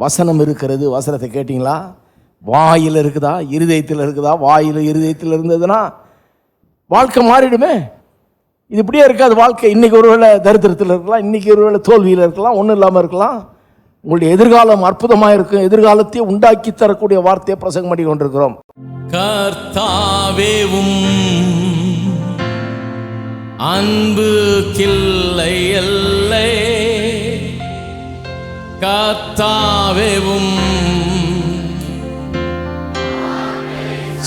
வசனம் இருக்கிறது. வசனத்தை கேட்டிங்களா? வாயில் இருக்குதா, இருதயத்தில் இருக்குதா? வாயில் இருதயத்தில் இருந்ததுன்னா வாழ்க்கை மாறிடுமே. இது இப்படியே இருக்காது வாழ்க்கை. இன்றைக்கி ஒருவேளை தரித்திரத்தில் இருக்கலாம், இன்றைக்கி ஒருவேளை தோல்வியில் இருக்கலாம், ஒன்றும் இல்லாமல் இருக்கலாம். உங்களுடைய எதிர்காலம் அற்புதமாக இருக்கும். எதிர்காலத்தை உண்டாக்கி தரக்கூடிய வார்த்தையை பிரசங்கம் பண்ணி கொண்டிருக்கிறோம். கர்த்தாவேவும் அன்பு கில்லை எல்லை, கர்த்தாவேவும்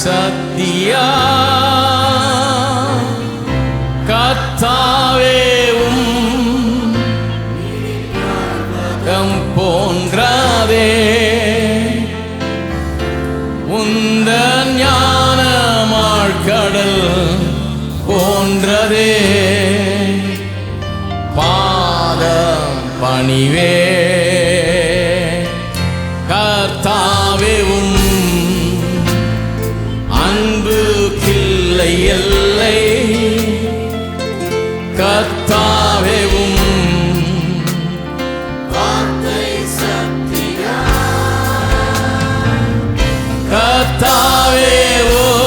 சத்தியா, கர்த்தாவேவும் போன்றதே உந்த ஞானமாள் கடல் போன்றதே, பாதம் பணிவே கர்த்தாவேவும் அன்பு கில்லை எல்லை, கர்த்தாவேவும் கர்த்தாவேவும்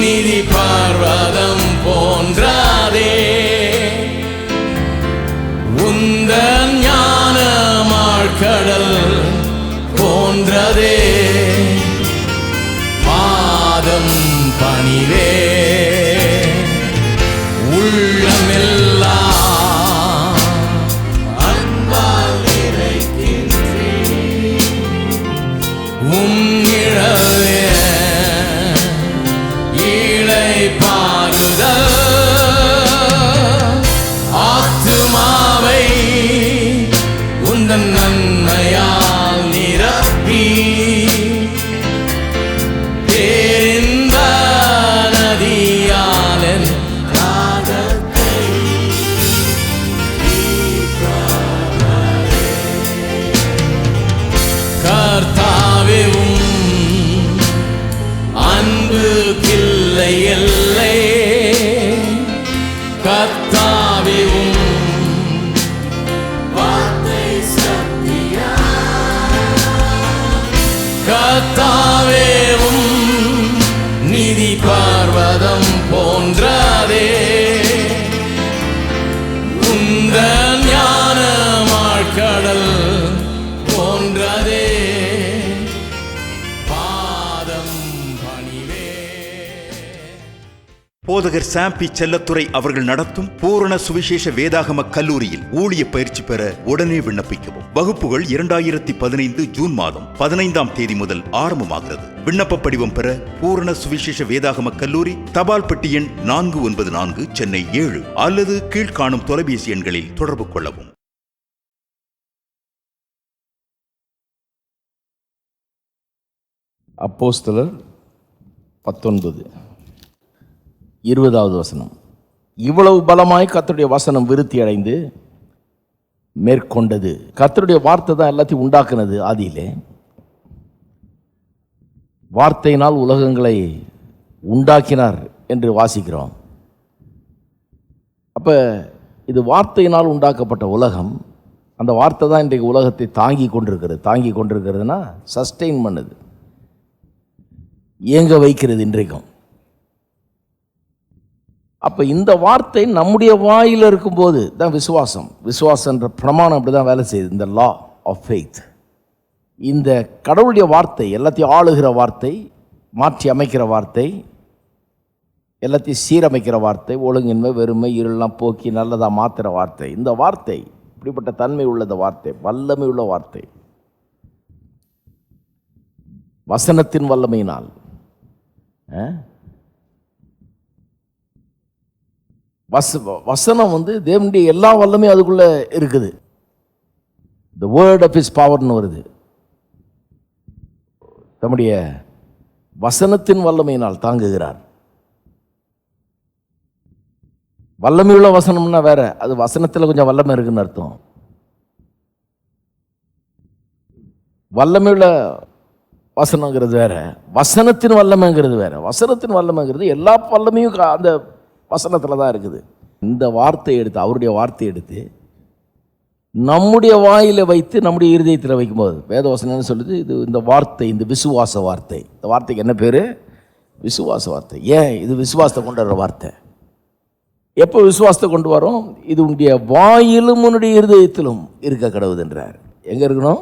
நிதி பர்வதம் போன்றதே உந்த ஞானமாள் கடல் போன்றதே, பாதம் பணிவே உள்ளமெல்லாம் அன்பால் நிறைக்கின்றேன், உம்மிழவே இளைப்பாறுதல் ஆத்துமாவை உந்தன் நன்மையால் நிரப்பி, பேரின்ப நதியால் என் ராகத்தை கர்த்தாவேவும் அன்பு கில்லை எல்லை, கர்த்தாவேவும் வார்த்தை சத்தியா, கர்த்தாவேவும் நிதி பர்வதம் போன்றதே உந்த ஞானமாள் கடல் போன்றதே, பாதம் பணிவே. போதகர் சாம்பி செல்லத்துறை அவர்கள் நடத்தும் பூரண சுவிசேஷ வேதாகம கல்லூரியில் ஊழிய பயிற்சி பெற உடனே விண்ணப்பிக்கவும். வகுப்புகள் 2015 ஜூன் மாதம் 15ஆம் தேதி முதல் ஆரம்பமாகிறது. விண்ணப்ப படிவம் பெற பூரண சுவிசேஷ வேதாகம கல்லூரி, தபால் பெட்டி எண் 494, சென்னை 7 அல்லது கீழ்காணும் தொலைபேசி எண்களில் தொடர்பு கொள்ளவும். அப்போஸ்தலர் 19:20 வசனம். இவ்வளவு பலமாய் கர்த்தருடைய வசனம் விருத்தி அடைந்து மேற்கொண்டது. கர்த்தருடைய வார்த்தை தான் எல்லாத்தையும் உண்டாக்குனது. ஆதியிலே வார்த்தையினால் உலகங்களை உண்டாக்கினார் என்று வாசிக்கிறோம். அப்போ இது வார்த்தையினால் உண்டாக்கப்பட்ட உலகம். அந்த வார்த்தை தான் இன்றைக்கு உலகத்தை தாங்கி கொண்டிருக்கிறதுனா சஸ்டெயின் பண்ணுது, இயங்க வைக்கிறது இன்றைக்கும். அப்போ இந்த வார்த்தை நம்முடைய வாயில் இருக்கும்போது தான் விசுவாசன்ற பிரமாணம் அப்படி தான் வேலை செய்யுது. இந்த லா ஆஃப் ஃபெய்த், இந்த கடவுளுடைய வார்த்தை, எல்லாத்தையும் ஆளுகிற வார்த்தை, மாற்றி அமைக்கிற வார்த்தை, எல்லாத்தையும் சீரமைக்கிற வார்த்தை, ஒழுங்கின்மை வெறுமை இருளெல்லாம் போக்கி நல்லதாக மாற்றுற வார்த்தை. இந்த வார்த்தை இப்படிப்பட்ட தன்மை உள்ளத வார்த்தை, வல்லமை உள்ள வார்த்தை, வசனத்தின் வல்லமையினால். வசனம் தேவனுடைய எல்லா வல்லமையும் அதுக்குள்ளே இருக்குது. த வேர்ட் ஆஃப் ஹிஸ் பவர்னு வருது. தம்முடைய வசனத்தின் வல்லமையினால் தாங்குகிறார். வல்லமையுள்ள வசனம்னா வேற, அது வசனத்தில் கொஞ்சம் வல்லமை இருக்குன்னு அர்த்தம். வல்லமையுள்ள வசனங்கிறது வேற, வசனத்தின் வல்லமைங்கிறது வேற. வசனத்தின் வல்லமைங்கிறது எல்லா வல்லமையும் அந்த வசனத்தில் தான் இருக்குது. இந்த வார்த்தையை எடுத்து, அவருடைய வார்த்தையை எடுத்து நம்முடைய வாயில வைத்து நம்முடைய இருதயத்தில் வைக்கும்போது வேதவசனம் என்ன சொல்லுது? இது இந்த வார்த்தை, இந்த விசுவாச வார்த்தை. இந்த வார்த்தைக்கு என்ன பேர்? விசுவாச வார்த்தை. ஏன் இது விசுவாசத்தை கொண்டு வர்ற வார்த்தை? எப்போ விசுவாசத்தை கொண்டு வரோம்? இது உன்னுடைய வாயிலும் உன்னுடைய இருதயத்திலும் இருக்க கடவுதுன்றார். எங்கே இருக்கணும்?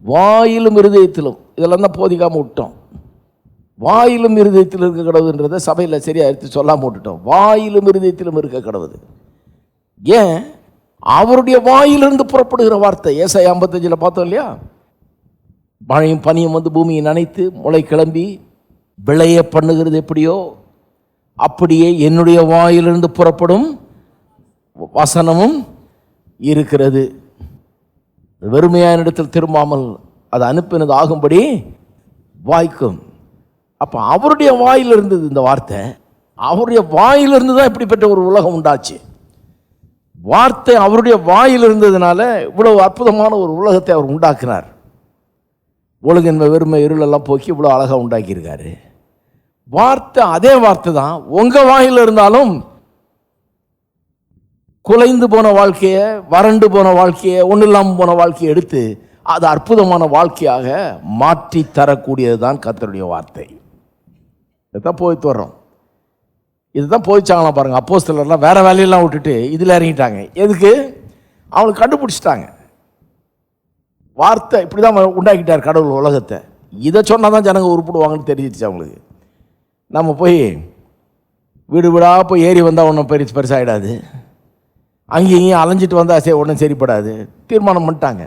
வாயிலும் இருதயத்திலும். இதெல்லாம் தான் போதிக்காமல் விட்டோம். வாயிலும் இருதயத்தில் இருக்க கடவுதுன்றதை சபையில் சரியாக எடுத்து சொல்லாமல் விட்டுட்டோம். வாயிலும் இருதயத்திலும் இருக்க கடவுது. ஏன்? அவருடைய வாயிலிருந்து புறப்படுகிற வார்த்தை. ஏசாயா 55 பார்த்தோம் இல்லையா? மழையும் பனியும் வந்து பூமியை நனைத்து முளை கிளம்பி விளைய பண்ணுகிறது எப்படியோ அப்படியே என்னுடைய வாயிலிருந்து புறப்படும் வசனமும் இருக்கிறது. வெறுமையான இடத்தில் திரும்பாமல் அது அனுப்பினது ஆகும்படி வாய்க்கும். அப்போ அவருடைய வாயில் இருந்தது இந்த வார்த்தை. அவருடைய வாயிலிருந்து தான் இப்படிப்பட்ட ஒரு உலகம் உண்டாச்சு. வார்த்தை அவருடைய வாயில் இருந்ததுனால இவ்வளவு அற்புதமான ஒரு உலகத்தை அவர் உண்டாக்கினார். ஒழுங்கின்மை வெறுமை இருளெல்லாம் போக்கி இவ்வளோ அழகாக உண்டாக்கியிருக்காரு. வார்த்தை அதே வார்த்தை தான் உங்கள் வாயில் இருந்தாலும் குலைந்து போன வாழ்க்கையை, வறண்டு போன வாழ்க்கையை, ஒன்றும் இல்லாமல் போன வாழ்க்கையை எடுத்து அது அற்புதமான வாழ்க்கையாக மாற்றி தரக்கூடியது தான் கர்த்தருடைய வார்த்தை. இதுதான் போய்த்து வர்றோம். இதுதான் போயிச்சாங்களாம் பாருங்க. அப்போஸ்தலர்லாம் வேற வேலையெல்லாம் விட்டுட்டு இதில் இறங்கிட்டாங்க. எதுக்கு? அவங்களுக்கு கண்டுபிடிச்சிட்டாங்க. வார்த்தை இப்படி தான் உண்டாக்கிட்டார் கடவுள் உலகத்தை. இதை சொன்னால் தான் ஜனங்க உருப்பிடுவாங்கன்னு தெரிஞ்சிச்சு அவங்களுக்கு. நம்ம போய் வீடு வீடாக போய் ஏறி வந்தால் ஒன்றும் பெருசாகிடாது. அங்கேயும் இங்கேயும் அலைஞ்சிட்டு வந்தால் சரி ஒன்றும் சரிப்படாது. தீர்மானம் பண்ணிட்டாங்க.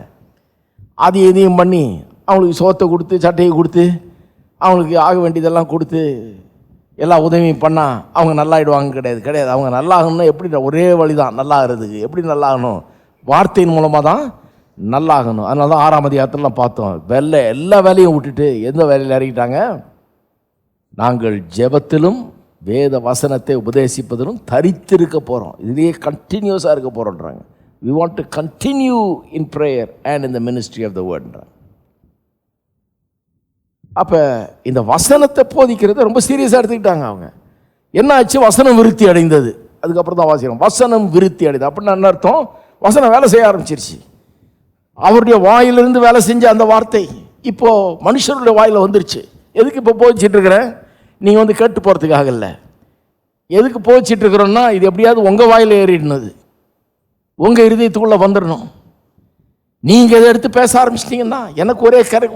அது எதையும் பண்ணி அவங்களுக்கு சோத்தை கொடுத்து சட்டையை கொடுத்து அவங்களுக்கு ஆக வேண்டியதெல்லாம் கொடுத்து எல்லா உதவியும் பண்ணால் அவங்க நல்லாயிடுவாங்க. கிடையாது. அவங்க நல்லாகணும்னா எப்படி? ஒரே வழி தான் நல்லாகிறதுக்கு. எப்படி நல்லாகணும்? வார்த்தையின் மூலமாக தான் நல்லாகணும். அதனால தான் 6ஆம் அதிகாரத்திலாம் பார்த்தோம். எல்லா வேலையும் விட்டுட்டு எந்த வேலையில் இறங்கிட்டாங்க? நாங்கள் ஜெபத்திலும் வேத வசனத்தை உபதேசிப்பதிலும் தரித்திருக்க போகிறோம். இதுலேயே கண்டினியூஸாக இருக்க போகிறோன்றாங்க. we want to continue in prayer and in the ministry of the wordன்றாங்க. அப்போ இந்த வசனத்தை போதிக்கிறத ரொம்ப சீரியஸாக எடுத்துக்கிட்டாங்க அவங்க. என்ன ஆச்சு? வசனம் விருத்தி அடைந்தது. அதுக்கப்புறம் தான் வாசிக்கிறோம் வசனம் விருத்தி அடைந்தது. அப்படின்னு என்ன அர்த்தம்? வசனம் வேலை செய்ய ஆரம்பிச்சிருச்சு. அவருடைய வாயிலிருந்து வேலை செஞ்ச அந்த வார்த்தை இப்போ மனுஷருடைய வாயில் வந்துருச்சு. எதுக்கு இப்போ போதிச்சிட்டு இருக்கிறேன்? நீங்கள் வந்து கேட்டு போகிறதுக்காக இல்லை. எதுக்கு போதிச்சிட்டு இருக்கிறோன்னா இது எப்படியாவது உங்கள் வாயில் ஏறிடுனது, உங்கள் இருதயத்துக்குள்ளே வந்துடணும். நீங்கள் இதை எடுத்து பேச ஆரம்பிச்சிட்டிங்கன்னா எனக்கு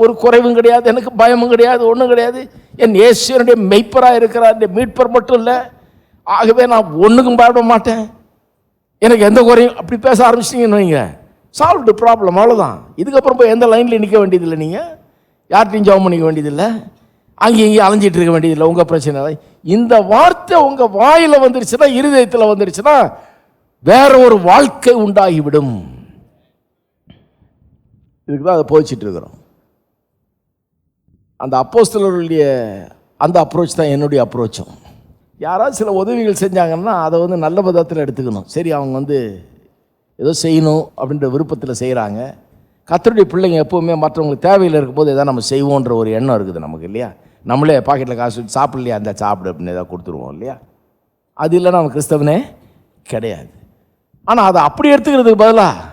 ஒரு குறைவும் கிடையாது, எனக்கு பயமும் கிடையாது, ஒன்றும் கிடையாது. என் இயேசுவினுடைய மெய்ப்பராக இருக்கிறார், இந்த மீட்பர் மட்டும் இல்லை. ஆகவே நான் ஒன்றுக்கும் பயப்பட மாட்டேன், எனக்கு எந்த குறையும். அப்படி பேச ஆரம்பிச்சிட்டிங்கன்னு வைங்க, சால்வ்டு ப்ராப்ளம். அவ்வளோதான். இதுக்கப்புறம் போய் எந்த லைனில் நிற்க வேண்டியதில்லை. நீங்கள் யார்கிட்டையும் ஜெபம் பண்ணிக்க வேண்டியதில்லை, அங்கேயும் இங்கேயும் அலைஞ்சிட்டு இருக்க வேண்டியதில்லை. உங்கள் பிரச்சனை இந்த வார்த்தை உங்கள் வாயில் வந்துருச்சுன்னா, இருதயத்தில் வந்துருச்சுன்னா வேற ஒரு வாழ்க்கை உண்டாகிவிடும். இதுக்கு தான் அதை போதிச்சிட்டு இருக்கிறோம். அந்த அப்போஸ்தலர்களுடைய அந்த அப்ரோச் தான் என்னுடைய அப்ரோச்சும். யாராவது சில உதவிகள் செஞ்சாங்கன்னா அதை வந்து நல்ல விதத்தில் எடுத்துக்கணும். சரி, அவங்க ஏதோ செய்யணும் அப்படின்ற விருப்பத்தில் செய்கிறாங்க. கர்த்தருடைய பிள்ளைங்க எப்போவுமே மற்றவங்களுக்கு தேவையில் இருக்கும்போது எதாவது நம்ம செய்வோன்ற ஒரு எண்ணம் இருக்குது நமக்கு இல்லையா? நம்மளே பாக்கெட்டில் காசு சாப்பிடலையா, அந்த சாப்பிடு அப்படின்னு எதாவது கொடுத்துருவோம் இல்லையா? அது இல்லைன்னா நம்ம கிறிஸ்தவனே கிடையாது. ஆனால் அதை அப்படி எடுத்துக்கிறதுக்கு பதிலாக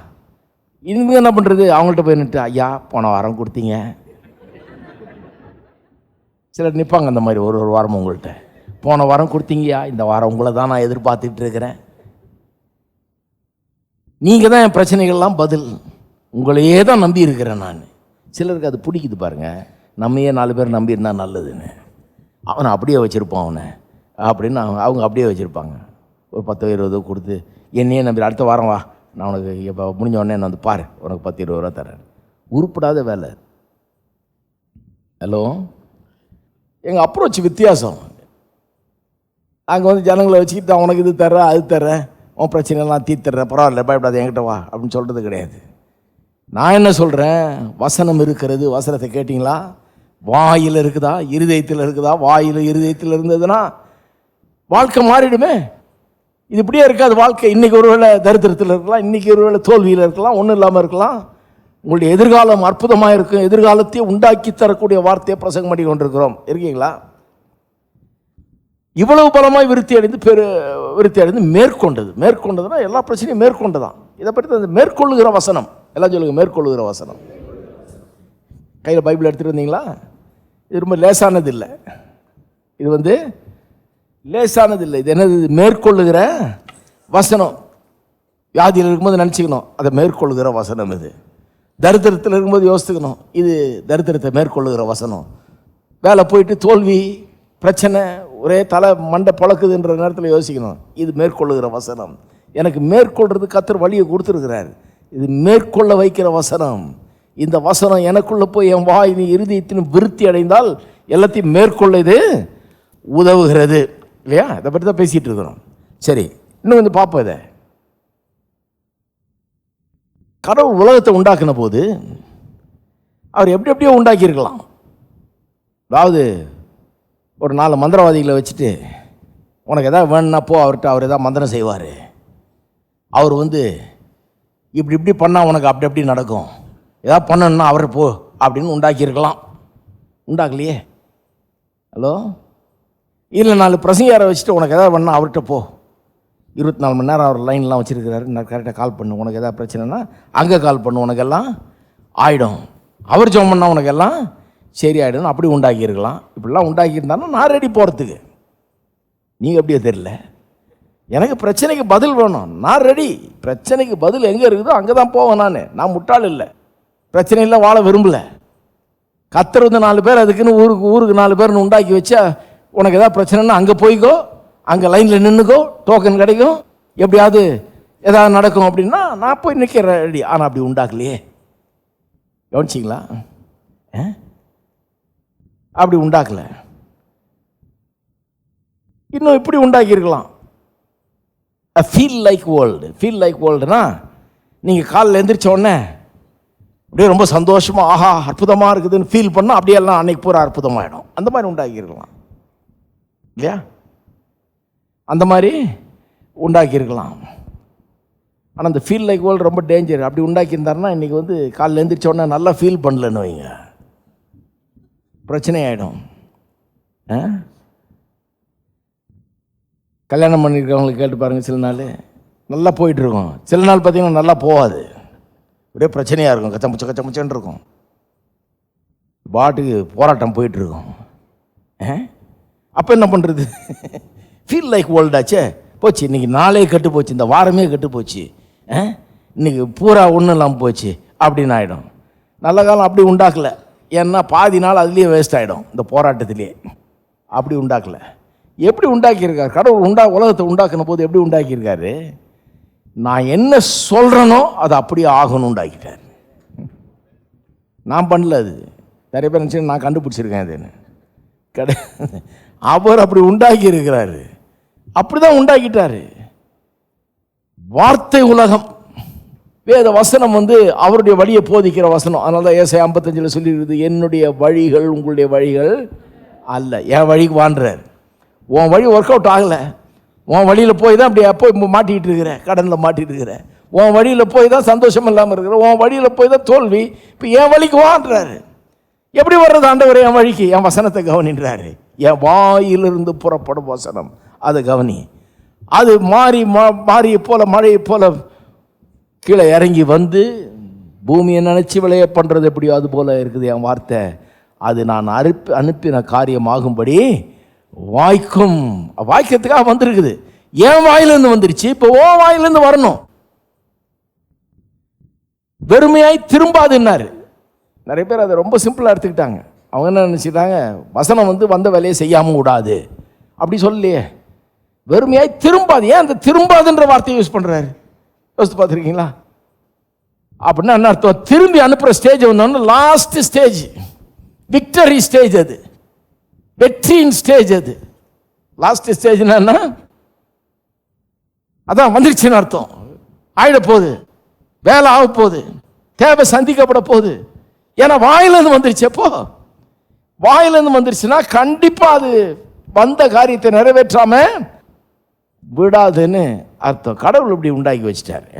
இனிமேல் என்ன பண்ணுறது? அவங்கள்ட்ட போய் நின்று, ஐயா போன வாரம் கொடுத்தீங்க. சிலர் நிற்பாங்க அந்த மாதிரி ஒரு வாரம் உங்கள்கிட்ட, போன வாரம் கொடுத்தீங்கயா, இந்த வாரம் உங்களை தான் நான் எதிர்பார்த்துட்டு இருக்கிறேன், நீங்கள் தான் என் பிரச்சனைகள்லாம் பதில், உங்களையே தான் நம்பி இருக்கிறேன் நான். சிலருக்கு அது பிடிக்குது பாருங்க, நம்மையே 4 பேர் நம்பியிருந்தா நல்லதுன்னு. அவனை அப்படியே வச்சுருப்பான் அவனை அப்படின்னு அவங்க அப்படியே வச்சுருப்பாங்க. ஒரு 10-20 கொடுத்து என்னையே நம்பி அடுத்த வாரம் வா, நான் உனக்கு இப்போ முடிஞ்ச உடனே என்ன வந்து பாரு, உனக்கு 10-20 ரூபா தரேன். உருப்படாத வேலை. ஹலோ, எங்கள் அப்ரோச் வித்தியாசம். அங்கே ஜனங்களை வச்சுக்கிட்டு உனக்கு இது தர்றேன் அது தர்றேன், உன் பிரச்சனைலாம் தீர்த்துறேன், பரவாயில்ல பயப்படாத என்கிட்ட வா அப்படின்னு சொல்கிறது கிடையாது. நான் என்ன சொல்கிறேன்? வசனம் இருக்கிறது. வசனத்தை கேட்டிங்களா? வாயில் இருக்குதா, இருதயத்தில் இருக்குதா? வாயில் இருதயத்தில் இருந்ததுன்னா வாழ்க்கை மாறிடுமே. இது இப்படியே இருக்காது வாழ்க்கை. இன்றைக்கி ஒருவேளை தரித்திரத்தில் இருக்கலாம், இன்றைக்கி ஒருவேளை தோல்வியில் இருக்கலாம், ஒன்றும் இல்லாமல் இருக்கலாம். உங்களுடைய எதிர்காலம் அற்புதமாக இருக்கும். எதிர்காலத்தையே உண்டாக்கி தரக்கூடிய வார்த்தையை பிரசங்கம் பண்ணி கொண்டிருக்கிறோம். இருக்கீங்களா? இவ்வளவு பலமாய் விருத்தி அடைந்து மேற்கொண்டதுன்னா எல்லா பிரச்சனையும் மேற்கொண்டதான். இதை பற்றி தான் மேற்கொள்ளுகிற வசனம். எல்லாம் சொல்லுங்க, மேற்கொள்ளுகிற வசனம். கையில் பைபிள் எடுத்துகிட்டு வந்தீங்களா? இது ரொம்ப லேசானது இல்லை. இது லேசானது இல்லை. இது என்னது? மேற்கொள்ளுகிற வசனம். வியாதியில் இருக்கும்போது நினச்சிக்கணும், அதை மேற்கொள்ளுகிற வசனம். இது தரித்திரத்தில் இருக்கும்போது யோசித்துக்கணும், இது தரித்திரத்தை மேற்கொள்ளுகிற வசனம். வேலை போயிட்டு தோல்வி, பிரச்சனை, ஒரே தலை மண்டை பொழக்குதுன்ற நேரத்தில் யோசிக்கணும், இது மேற்கொள்ளுகிற வசனம். எனக்கு மேற்கொள்றது கர்த்தர் வழியை கொடுத்துருக்கிறார். இது மேற்கொள்ள வைக்கிற வசனம். இந்த வசனம் எனக்குள்ளே போய் என் வாய் இருதயத்தின் விருத்தி அடைந்தால் எல்லாத்தையும் மேற்கொள்ள இது உதவுகிறது. இல்லையா? இதை பற்றி தான் பேசிகிட்டு இருக்கிறோம். சரி, இன்னும் வந்து பார்ப்போம். இதை கடவுள் உலகத்தை உண்டாக்கின போது அவர் எப்படி எப்படியோ உண்டாக்கியிருக்கலாம். அதாவது ஒரு 4 மந்திரவாதிகளை வச்சுட்டு உனக்கு எதாவது வேணும்னா போ அவர்கிட்ட, அவர் எதாவது மந்திரம் செய்வார். அவர் இப்படி இப்படி பண்ணால் உனக்கு அப்படி அப்படி நடக்கும், எதாவது பண்ணணுன்னா அவரை போ அப்படின்னு உண்டாக்கியிருக்கலாம். உண்டாக்கலையே. ஹலோ, இல்லை 4 பிரசங்கியாரை வச்சுட்டு உனக்கு எதாவது வேணும்னா அவர்கிட்ட போ, 24 மணி நேரம் அவர் லைன்லாம் வச்சுருக்கிறாரு, நான் கரெக்டாக கால் பண்ணு, உனக்கு எதாவது பிரச்சனைனா அங்கே கால் பண்ணு, உனக்கு எல்லாம் ஆகிடும். அவர் ஜெபம் பண்ணால் உனக்கு எல்லாம் சரி ஆகிடும். அப்படி உண்டாக்கியிருக்கலாம். இப்படிலாம் உண்டாக்கியிருந்தாலும் நான் ரெடி போகிறதுக்கு. நீங்கள் எப்படியே தெரியல, எனக்கு பிரச்சனைக்கு பதில் வேணும், நான் ரெடி. பிரச்சனைக்கு பதில் எங்கே இருக்குதோ அங்கே தான் போவேன். நான் முட்டாள் இல்லை, பிரச்சனையில் வாழ விரும்பலை. கர்த்தர் 4 பேர் அதுக்குன்னு ஊருக்கு 4 பேர்னு உண்டாக்கி வச்சா உனக்கு எதாவது பிரச்சனைன்னா அங்கே போய்க்கோ, அங்கே லைனில் நின்றுக்கோ, டோக்கன் கிடைக்கும், எப்படியாவது எதாவது நடக்கும் அப்படின்னா நான் போய் நிற்கிறேன் ரெடி. ஆனால் அப்படி உண்டாக்கலையே. கவனிச்சிங்களா? அப்படி உண்டாக்கல. இன்னும் இப்படி உண்டாக்கியிருக்கலாம். Feel like world. Feel like வேர்ல்டுனா நீங்கள் காலையில் எழுந்திரிச்ச உடனே அப்படியே ரொம்ப சந்தோஷமாக ஆஹா அற்புதமாக இருக்குதுன்னு ஃபீல் பண்ணால் அப்படியெல்லாம் அன்னைக்கு பூரா அற்புதமாகிடும். அந்த மாதிரி உண்டாக்கியிருக்கலாம். இல்லையா? அந்த மாதிரி உண்டாக்கியிருக்கலாம். ஆனால் அந்த ஃபீல் லைக் வேர்ல்டு ரொம்ப டேஞ்சர். அப்படி உண்டாக்கியிருந்தாருன்னா இன்றைக்கி காலையில் எழுந்திரிச்ச உடனே நல்லா ஃபீல் பண்ணலன்னு வைங்க, பிரச்சனை ஆகிடும். கல்யாணம் பண்ணியிருக்கவங்களுக்கு கேட்டு பாருங்கள், சில நாள் நல்லா போயிட்டுருக்கும், சில நாள் பார்த்திங்கன்னா நல்லா போகாது, ஒரே பிரச்சனையாக இருக்கும், கச்சமுச்சன்னு இருக்கும், பாட்டுக்கு போராட்டம் போயிட்டுருக்கும். அப்போ என்ன பண்ணுறது? ஃபீல் லைக் வேர்ல்டாச்சே, போச்சு, இன்றைக்கி நாளே கெட்டு போச்சு, இந்த வாரமே கெட்டு போச்சு, இன்றைக்கி பூரா ஒன்றும் இல்லாமல் போச்சு அப்படின்னு ஆகிடும். நல்ல காலம் அப்படி உண்டாக்கலை. ஏன்னா பாதி நாள் அதுலேயே வேஸ்ட் ஆகிடும், இந்த போராட்டத்திலே. அப்படி உண்டாக்கலை. எப்படி உண்டாக்கியிருக்காரு கடவுள்? உலகத்தை உண்டாக்கின போது எப்படி உண்டாக்கியிருக்காரு? நான் என்ன சொல்கிறேனோ அது அப்படியே ஆகணும் உண்டாக்கிட்டார். நான் பண்ணல, அது நிறைய பேர் நினச்சி நான் கண்டுபிடிச்சிருக்கேன் அதுன்னு கிடையாது. அவர் அப்படி உண்டாக்கி இருக்கிறாரு, அப்படிதான் உண்டாக்கிட்டாரு. வார்த்தை உலகம், வேத வசனம் அவருடைய வழியை போதிக்கிற வசனம். அதனால தான் ஏசாயா 55 சொல்லியிருக்குது, என்னுடைய வழிகள் உங்களுடைய வழிகள் அல்ல. என் வழிக்கு வாண்டுறார். உன் வழி ஒர்க் அவுட் ஆகலை, உன் வழியில் போய் தான் அப்படி அப்போ மாட்டிகிட்டு இருக்கிற, கடனில் மாட்டிகிட்டு இருக்கிற, உன் வழியில் போய் தான் சந்தோஷம் இல்லாமல் இருக்கிற, உன் வழியில் போய் தான் தோல்வி. இப்போ என் வழிக்கு வாண்டுறாரு. எப்படி வர்றது ஆண்டவர் என் வழிக்கு? என் வசனத்தை கவனின்றாரு. என் வாயிலிருந்து புறப்படும் வசனம், அதை கவனி. அது மாறியை போல மழையை போல கீழே இறங்கி பூமியை நினச்சி விளைய பண்ணுறது எப்படியோ அது போல் இருக்குது என் வார்த்தை. அது நான் அனுப்பின காரியமாகும்படி வாய்க்கும். வாய்க்கிறதுக்காக வந்திருக்குது. என் வாயிலிருந்து வந்துருச்சு, இப்போ ஓ வாயிலிருந்து வரணும். வெறுமையாய் திரும்பாதுன்னாரு. நிறைய பேர் அதை ரொம்ப சிம்பிளாக எடுத்துக்கிட்டாங்க. அவங்க என்ன நினச்சிட்டாங்க, வசனம் வந்த வேலையை செய்யாமல் விடாது அப்படி சொல்லலையே. வெறுமையாய் திரும்பாது. ஏன் அந்த திரும்பாதுன்ற வார்த்தையை யூஸ் பண்ணுறாரு? யோசித்து பார்த்துருக்கீங்களா? அப்படின்னா என்ன அர்த்தம்? திரும்பி அனுப்புகிற ஸ்டேஜ் வந்தோன்னு லாஸ்ட் ஸ்டேஜ், விக்டரி ஸ்டேஜ், அது வெற்றியின் ஸ்டேஜ். அது லாஸ்ட் ஸ்டேஜ்னா என்ன? அதான் வந்துருச்சுன்னு அர்த்தம். ஆயிட போகுது, வேலை ஆக போகுது, தேவை சந்திக்கப்பட போகுது. ஏன்னா வாயிலிருந்து வந்துருச்சு. எப்போ வாயிலிருந்து வந்துருச்சுன்னா கண்டிப்பா அது வந்த காரியத்தை நிறைவேற்றாம விடாதுன்னு அர்த்தம். கடவுள் இப்படி உண்டாக்கி வச்சிட்டாரு.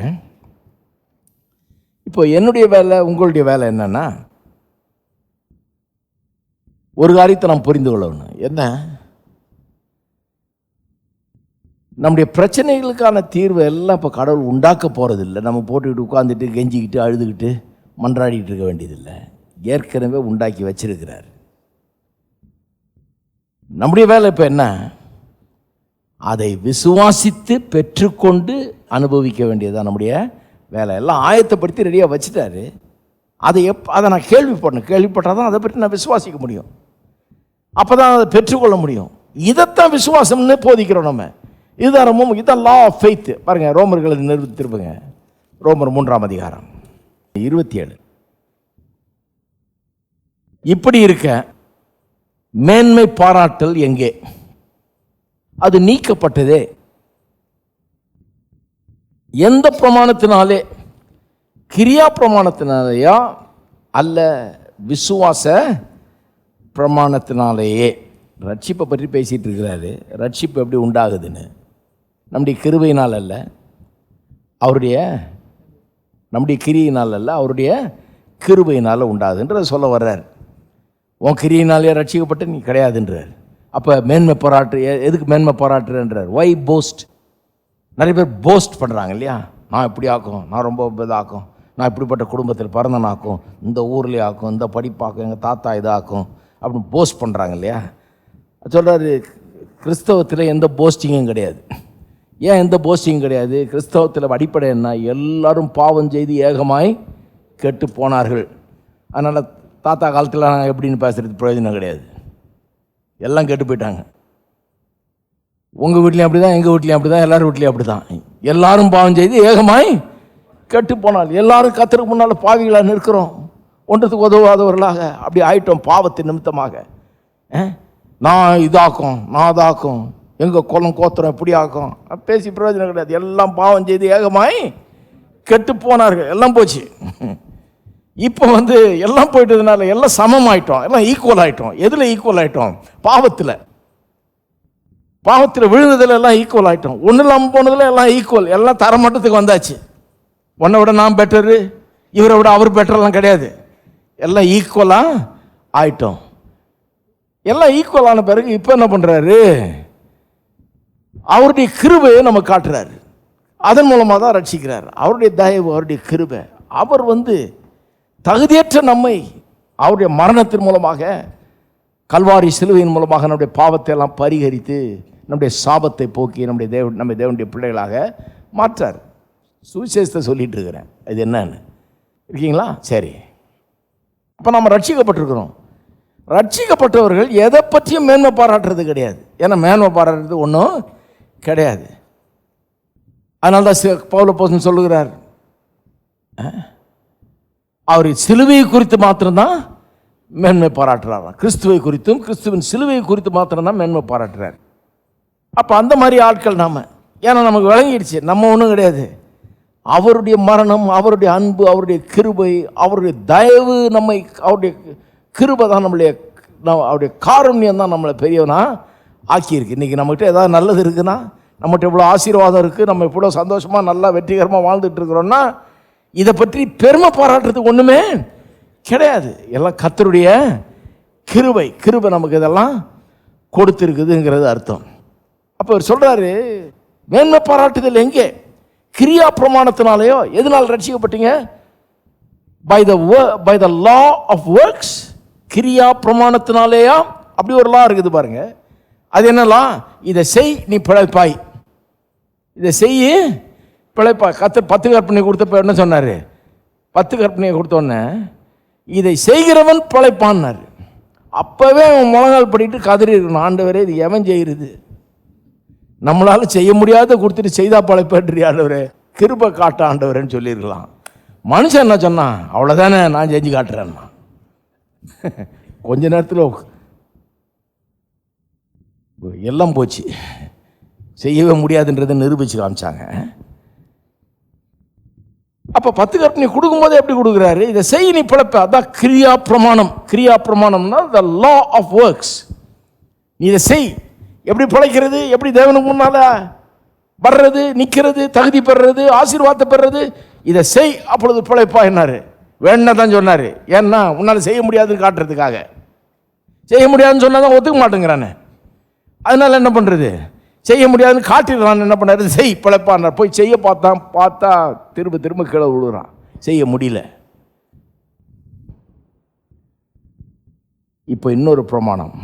இப்போ என்னுடைய வேலை, உங்களுடைய வேலை என்னன்னா, ஒரு காரியத்தை நாம் புரிந்து கொள்ளணும். என்ன? நம்முடைய பிரச்சனைகளுக்கான தீர்வு எல்லாம் இப்போ கடவுள் உண்டாக்க போகிறதில்லை. நம்ம போட்டுக்கிட்டு உட்காந்துட்டு கெஞ்சிக்கிட்டு அழுதுகிட்டு மன்றாடிட்டு இருக்க வேண்டியதில்லை. ஏற்கனவே உண்டாக்கி வச்சிருக்கிறார். நம்முடைய வேலை இப்போ என்ன? அதை விசுவாசித்து பெற்றுக்கொண்டு அனுபவிக்க வேண்டியதுதான் நம்முடைய வேலை. எல்லாம் ஆயத்தப்படுத்தி ரெடியாக வச்சுட்டாரு. அதை நான் கேள்விப்பட்டால் தான் அதை பற்றி நான் விசுவாசிக்க முடியும். அப்போ தான் அதை பெற்றுக்கொள்ள முடியும். இதைத்தான் விசுவாசம்னு போதிக்கிறோம் நம்ம. இதுதான் ரொம்ப இதுதான் லா ஆஃப் ஃபெய்த். பாருங்கள், ரோமர்கள் நிறுத்திருப்பங்க. ரோமர் 3ஆம் அதிகாரம் 27. இப்படி இருக்க மேன்மை பாராட்டல் எங்கே? அது நீக்கப்பட்டதே. எந்த பிரமாணத்தினாலே? கிரியா பிரமாணத்தினாலேயா அல்ல விசுவாச பிரமாணத்தினாலேயே? ரட்சிப்பை பற்றி பேசிகிட்டு இருக்கிறாரு. ரட்சிப்பு எப்படி உண்டாகுதுன்னு நம்முடைய கிருபையினால் அல்ல, நம்முடைய கிரியினால் அல்ல, அவருடைய கிருபையினால் உண்டாகுதுன்றதை சொல்ல வர்றார். உன் கிரியினாலே ரட்சிக்கப்பட்டு நீ கிடையாதுன்றார். அப்போ மேன்மை பாராட்டு. எதுக்கு மேன்மை பாராட்டுறன்றார்? வை போஸ்ட்? நிறைய பேர் போஸ்ட் பண்ணுறாங்க இல்லையா? நான் இப்படி ஆக்கும், நான் ரொம்ப இதாக்கும், நான் இப்படிப்பட்ட குடும்பத்தில் பிறந்தனாக்கும், இந்த ஊர்லேயே ஆக்கும், இந்த படிப்பாக்கும், எங்கள் தாத்தா இதாக்கும் அப்படின்னு போஸ்ட் பண்ணுறாங்க இல்லையா? சொல்கிறாரு, கிறிஸ்தவத்தில் எந்த போஸ்டிங்கும் கிடையாது. ஏன் எந்த போஸ்டிங்கும் கிடையாது? கிறிஸ்தவத்தில் அடிப்படை என்ன? எல்லாரும் பாவம் செய்து ஏகமாய் கெட்டு போனார்கள். அதனால் தாத்தா காலத்தில் நான் எப்படின்னு பேசுகிறது பிரயோஜனம் கிடையாது. எல்லாம் கெட்டு போயிட்டாங்க. உங்கள் வீட்லேயும் அப்படி தான், எங்கள் வீட்லேயும் அப்படி தான், எல்லாரும் வீட்லேயும் அப்படி தான். எல்லாரும் பாவம் செய்து ஏகமாய் கெட்டு போனால் எல்லாரும் கர்த்தருக்கு முன்னால் பாவிகளாக நிற்கிறோம், ஒன்றத்துக்கு உதவாதவர்களாக அப்படி ஆயிட்டோம் பாவத்தின் நிமித்தமாக. நான் இதாக்கும், நான் அதாக்கும், எங்கள் குலம் கோத்திரம் இப்படி ஆக்கும் பேசி பிரயோஜனம் கிடையாது. எல்லாம் பாவம் செய்து ஏகமாய் கெட்டு போனார்கள். எல்லாம் போச்சு. இப்போ எல்லாம் போயிட்டதுனால எல்லாம் சமம் ஆயிட்டோம், எல்லாம் ஈக்குவல் ஆயிட்டோம். எதில் ஈக்குவல் ஆயிட்டோம்? பாவத்தில் விழுந்ததில் எல்லாம் ஈக்குவல் ஆயிட்டோம். ஒன்றும் இல்லாமல் போனதில் எல்லாம் ஈக்குவல், எல்லாம் தரமட்டத்துக்கு வந்தாச்சு. உன்னை விட நான் பெட்டரு, இவரை விட அவர் பெட்டர்லாம் கிடையாது. எல்லாம் ஈக்குவலாக ஆயிட்டோம். எல்லாம் ஈக்குவலான பிறகு இப்போ என்ன பண்ணுறாரு? அவருடைய கிருபையை நம்ம காட்டுறாரு. அதன் மூலமாக தான் ரட்சிக்கிறார். அவருடைய தயவு, அவருடைய கிருபை. அவர் தகுதியற்ற நம்மை அவருடைய மரணத்தின் மூலமாக, கல்வாரி சிலுவையின் மூலமாக நம்முடைய பாவத்தை எல்லாம் பரிகரித்து நம்முடைய சாபத்தை போக்கி நம்ம தேவனுடைய பிள்ளைகளாக மாற்றார். சுவிசேஷத்தை சொல்லிட்டு இருக்கிறேன். இது என்னன்னு இருக்கீங்களா? சரி, அப்போ நம்ம ரட்சிக்கப்பட்டிருக்கிறோம். ரட்சிக்கப்பட்டவர்கள் எதை பற்றியும் மேன்மை பாராட்டுறது கிடையாது. ஏன்னா மேன்மை பாராட்டுறது ஒன்றும் கிடையாது. அதனால தான் பவுல் அப்போஸ்தலன் சொல்லுகிறார், அவர் சிலுவையை குறித்து மாத்திரம்தான் மேன்மை பாராட்டுறார். கிறிஸ்துவை குறித்தும் கிறிஸ்துவின் சிலுவையை குறித்து மாத்திரம்தான் மேன்மை பாராட்டுறார். அப்போ அந்த மாதிரி ஆட்கள் நாம. ஏன்னா நமக்கு விளங்கிடுச்சு நம்ம ஒன்றும் கிடையாது. அவருடைய மரணம், அவருடைய அன்பு, அவருடைய கிருபை, அவருடைய தயவு, அவருடைய கிருபை தான் அவருடைய காருண்யம் தான் நம்மளை பெரியவனா ஆக்கியிருக்கு. இன்றைக்கி நம்மகிட்ட ஏதாவது நல்லது இருக்குன்னா, நம்மகிட்ட இவ்வளோ ஆசீர்வாதம் இருக்குது, நம்ம இவ்வளோ சந்தோஷமாக நல்லா வெற்றிகரமாக வாழ்ந்துட்டு இருக்கிறோன்னா, இதை பற்றி பெருமை பாராட்டுறதுக்கு ஒன்றுமே கிடையாது. எல்லாம் கர்த்தருடைய கிருபை நமக்கு இதெல்லாம் கொடுத்துருக்குதுங்கிறது அர்த்தம். அப்போ அவர் சொல்கிறாரு, மேன்மை பாராட்டுதல் எங்கே? கிரியா பிரமாணத்தினாலேயோ? எதனால் ரட்சிக்கப்பட்டீங்க? By the law of works. கிரியா பிரமாணத்தினாலேயா? அப்படி ஒரு லா இருக்குது பாருங்க. அது என்னலாம்? இதை செய் நீ பிழைப்பாய், இதை செய் பிழைப்பாய். கர்த்தர் 10 கற்பனை கொடுத்தப்ப என்ன சொன்னார்? 10 கற்பனையை கொடுத்தோன்னே இதை செய்கிறவன் பிழைப்பான்னார். அப்போவே அவன் முழங்கால் படிட்டு கதறி இருக்கணும், ஆண்டவரே இது எவன் செய்கிறது? நம்மளால் செய்ய முடியாத கொடுத்துட்டு செய்தா பழைப்பேன்றி ஆண்டவரே, கிருபை காட்ட ஆண்டவரேன்னு சொல்லியிருக்கலாம். மனுஷன் என்ன சொன்னான்? அவ்வளோதானே, நான் செஞ்சு காட்டுறேன்னா. கொஞ்ச நேரத்தில் எல்லாம் போச்சு, செய்யவே முடியாதுன்றதை நிரூபிச்சு காமிச்சாங்க. அப்போ 10 கற்பனை கொடுக்கும்போது எப்படி கொடுக்குறாரு? இதை செய் நீ பிழைப்ப. அதான் கிரியா பிரமாணம். கிரியா பிரமாணம்னா த லா ஆஃப் ஒர்க்ஸ். நீ இதை செய். எப்படி பிழைக்கிறது? எப்படி தேவனுக்கு முன்னால் வர்றது, நிற்கிறது, தகுதி பெறுறது, ஆசீர்வாதத்தை பெறுறது? இதை செய், அப்பொழுது பிழைப்பா என்னாரு? வேணா தான் சொன்னார். ஏன்னா உன்னால் செய்ய முடியாதுன்னு காட்டுறதுக்காக. செய்ய முடியாதுன்னு சொன்னால் தான் ஒத்துக்க மாட்டேங்கிறானே. அதனால் என்ன பண்ணுறது? செய்ய முடியாதுன்னு காட்டிடுறான். என்ன பண்ணாரு? செய் பிழைப்பான். போய் செய்ய பார்த்தா திரும்ப திரும்ப கீழே விழுறான், செய்ய முடியல. இப்போ இன்னொரு பிரமாணம்.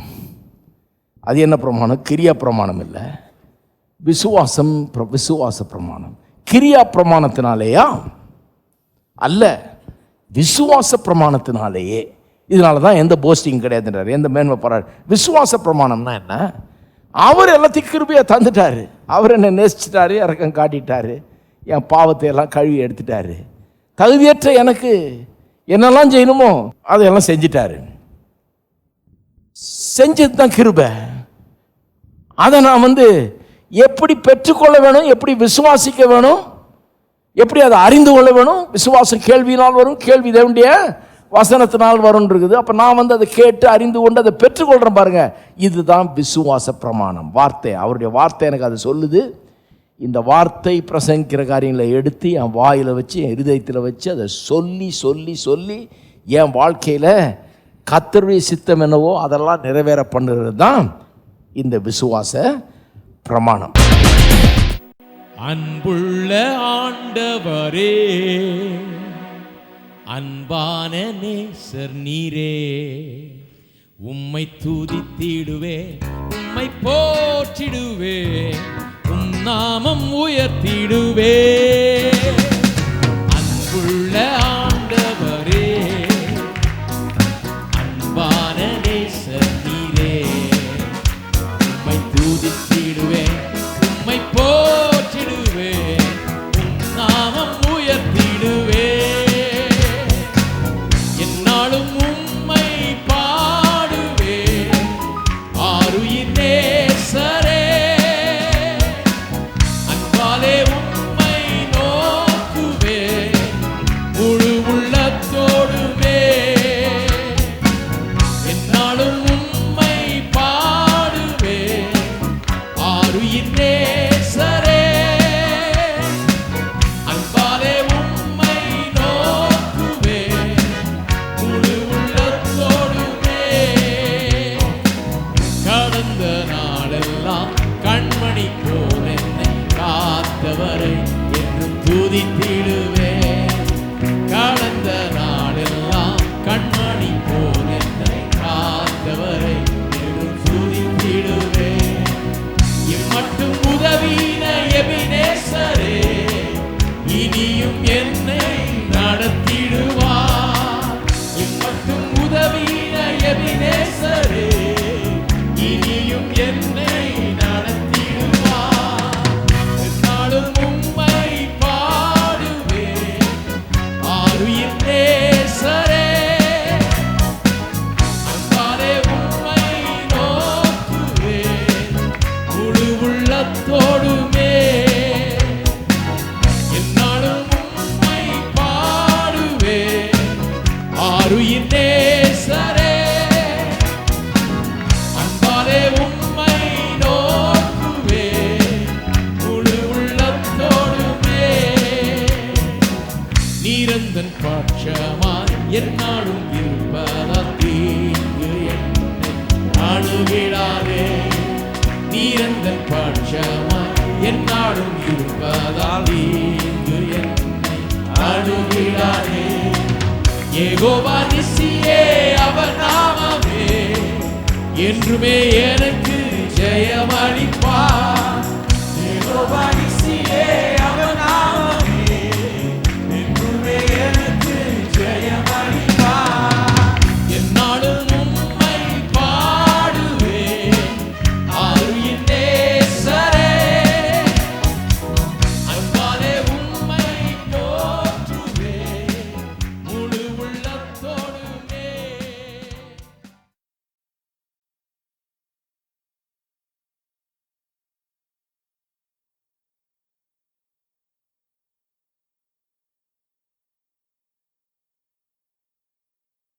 அது என்ன பிரமாணம்? கிரியா பிரமாணம் இல்லை, விசுவாச பிரமாணம். கிரியா பிரமாணத்தினாலேயா? அல்ல, விசுவாச பிரமாணத்தினாலேயே. இதனால தான் எந்த போஸ்டிங் கிடையாதுன்றார், எந்த மேன்மை பாராட்டு. விசுவாச பிரமாணம்னா என்ன? அவர் எல்லாத்தையும் கிருபையாக தந்துட்டாரு. அவர் என்னை நேசிச்சிட்டாரு, இறக்கம் காட்டிட்டாரு, என் பாவத்தை எல்லாம் கழுவி எடுத்துட்டாரு. தகுதியற்ற எனக்கு என்னெல்லாம் செய்யணுமோ அதையெல்லாம் செஞ்சிட்டாரு. செஞ்சது தான் கிருபை. அதை நான் எப்படி பெற்றுக்கொள்ள வேணும், எப்படி விசுவாசிக்க வேணும், எப்படி அதை அறிந்து கொள்ள வேணும். விசுவாசம் கேள்வியினால் வரும், கேள்வி தேவனுடைய வசனத்தினால் வரும் இருக்குது. அப்போ நான் அதை கேட்டு அறிந்து கொண்டு அதை பெற்றுக்கொள்கிறேன் பாருங்க. இதுதான் விசுவாச பிரமாணம். வார்த்தை, அவருடைய வார்த்தை எனக்கு அது சொல்லுது. இந்த வார்த்தை பிரசங்கிக்கிற காரியங்களை எடுத்து என் வாயில் வச்சு, என் இருதயத்தில் வச்சு அதை சொல்லி சொல்லி சொல்லி என் வாழ்க்கையில் கர்த்தருடைய சித்தம் என்னவோ அதெல்லாம் நிறைவேற பண்ணுறது தான் இந்த விசுவாச பிரமாணம். அன்புள்ள ஆண்டவரே, அன்பான நேசர் நீரே, உம்மை துதித்திடுவே, உம்மை போற்றிடுவே, உம் நாமம் உயர்த்திடுவே. அன்புள்ள ஆண்டவரே, அன்பான நேசர் நீரே, உம்மை துதித்திடுவே, உம்மை போற்றிடுவே, உம் நாமம் உயர்த்திடுவே. என்னாலும் உம்மை பாடுவே, ஆருயிர் நேசரே, அன்பாலே உம்மை நோக்குவே, முழு உள்ளத்தோடுமே. என்னாலும் உம்மை பாடுவே, ஆருயிர் நேசரே, அன்பாலே உம்மை நோக்குவே, முழு உள்ளத்தோடுமே. கடந்த நாளெல்லாம் கண்மணி போல் என்னை காத்தவரை என்றும் துதித்திடுவே. கடந்த நாளெல்லாம் கண்மணி போல் என்னை காத்தவரை என்றும் துதித்திடுவே. இம்மட்டும் உதவின எபினேசரே, இனியும் என்னை நடத்திடுவார். இம்மட்டும் உதவின எபினேசரே, இனியும் என்னை நடத்திடுவார். என்னாலும் உம்மை பாடுவே, ஆருயிர் நேசரே, அன்பாலே உம்மை நோக்குவே, முழு உள்ளத்தோடுமே. என்னாலும் உம்மை பாடுவே, ஆருயிர் நேசரே, அன்பாலே உம்மை நோக்குவே, முழு உள்ளத்தோடுமே. நீரந்தன் பட்சமாய் என்னாலும் இருப்பதால் தீங்கு என்னை அணுகிடாதே. நீரந்தன் பட்சமாய் என்னாலும் இருப்பதால் தீங்கு என்னை அணுகிடாதே. யெகோவா நிசியே, அவர் நாமமே என்றுமே எனக்கு ஜெயமளிப்பார்.